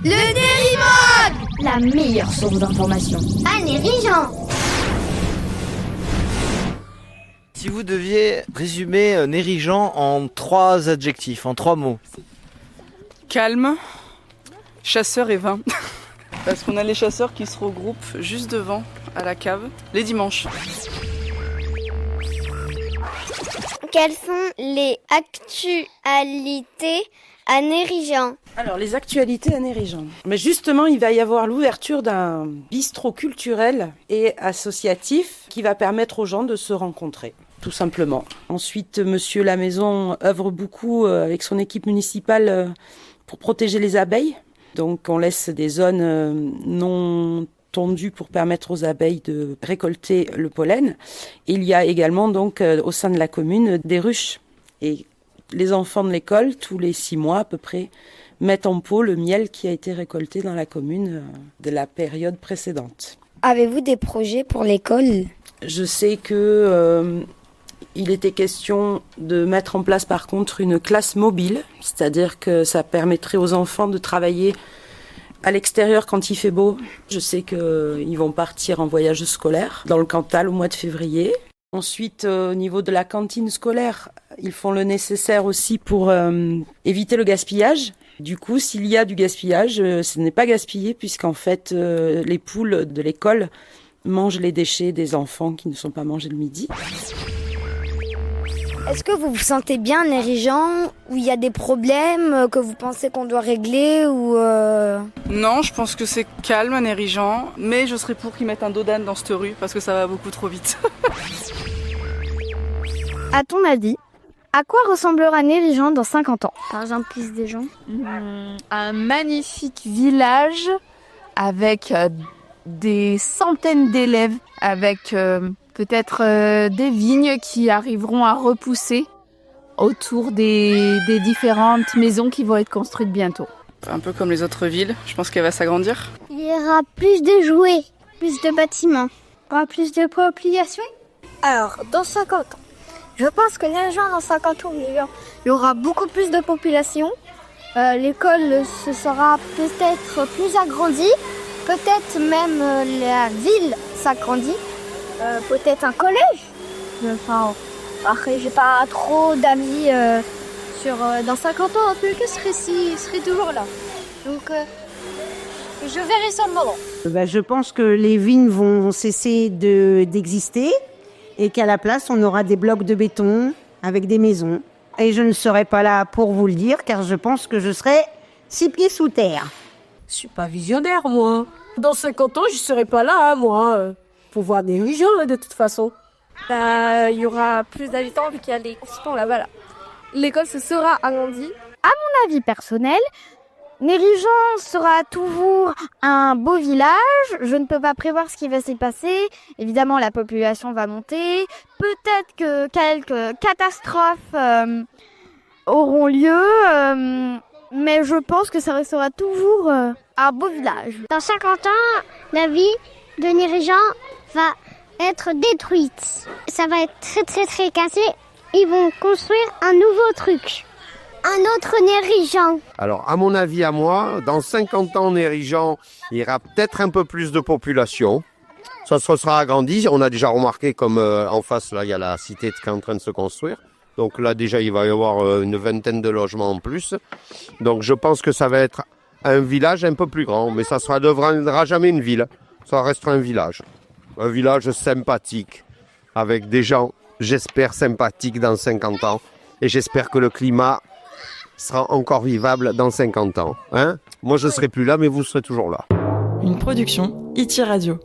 Le Nérimogue, la meilleure source d'information. à Nérigeant. Si vous deviez résumer Nérigeant en 3 adjectifs, en 3 mots. Calme, chasseur et vin. Parce qu'on a les chasseurs qui se regroupent juste devant, à la cave, les dimanches. Quelles sont les actualités à Nérigeant? Alors, les actualités à Nérigeant. Mais justement, il va y avoir l'ouverture d'un bistrot culturel et associatif qui va permettre aux gens de se rencontrer, tout simplement. Ensuite, Monsieur Lamaison œuvre beaucoup avec son équipe municipale pour protéger les abeilles. Donc, on laisse des zones non tondues pour permettre aux abeilles de récolter le pollen. Il y a également donc au sein de la commune des ruches. Et les enfants de l'école, tous les 6 mois à peu près, mettent en pot le miel qui a été récolté dans la commune de la période précédente. Avez-vous des projets pour l'école? Je sais que il était question de mettre en place par contre une classe mobile, c'est-à-dire que ça permettrait aux enfants de travailler à l'extérieur quand il fait beau. Je sais qu'ils vont partir en voyage scolaire dans le Cantal au mois de février. Ensuite, au niveau de la cantine scolaire, ils font le nécessaire aussi pour éviter le gaspillage. Du coup, s'il y a du gaspillage, ce n'est pas gaspillé puisqu'en fait, les poules de l'école mangent les déchets des enfants qui ne sont pas mangés le midi. Est-ce que vous vous sentez bien à Nérigeant, ou il y a des problèmes que vous pensez qu'on doit régler ou Non, je pense que c'est calme à Nérigeant, mais je serais pour qu'ils mettent un dodan dans cette rue parce que ça va beaucoup trop vite. À ton avis, à quoi ressemblera Nérigeant dans 50 ans? Par exemple, plus des gens. Un magnifique village avec des centaines d'élèves, avec peut-être des vignes qui arriveront à repousser autour des différentes maisons qui vont être construites bientôt. Un peu comme les autres villes, je pense qu'elle va s'agrandir. Il y aura plus de jouets, plus de bâtiments, il y aura plus de population. Alors, dans 50 ans, je pense que Nérigeant, dans 50 ans, il y aura beaucoup plus de population. L'école se sera peut-être plus agrandie. Peut-être même la ville s'agrandit. Peut-être un collège. Enfin, après, j'ai pas trop d'amis sur dans 50 ans. En tout cas, serait toujours là. Donc, je verrai sur le moment. Je pense que les vignes vont cesser d'exister et qu'à la place, on aura des blocs de béton avec des maisons. Et je ne serai pas là pour vous le dire, car je pense que je serai 6 pieds sous terre. Je suis pas visionnaire, moi. Dans 50 ans, je serai pas là, moi. Faut voir des Nérigeant, de toute façon. Il y aura plus d'habitants vu qu'il y a les consultants là-bas. Là. L'école se sera agrandie. À mon avis personnel, Nérigeant sera toujours un beau village. Je ne peux pas prévoir ce qui va s'y passer. Évidemment, la population va monter. Peut-être que quelques catastrophes auront lieu. Mais je pense que ça restera toujours un beau village. Dans 50 ans, la vie de Nérigeant va être détruite. Ça va être très très très cassé. Ils vont construire un nouveau truc. Un autre Nérigeant. Alors, à mon avis, à moi, dans 50 ans, Nérigeant, il y aura peut-être un peu plus de population. Ça se sera agrandi. On a déjà remarqué comme en face, là, il y a la cité qui est en train de se construire. Donc là, déjà, il va y avoir une vingtaine de logements en plus. Donc, je pense que ça va être un village un peu plus grand. Mais ça ne deviendra jamais une ville. Ça restera un village. Un village sympathique, avec des gens, j'espère, sympathiques dans 50 ans. Et j'espère que le climat sera encore vivable dans 50 ans. Hein? Moi, je ne serai plus là, mais vous serez toujours là. Une production IT Radio.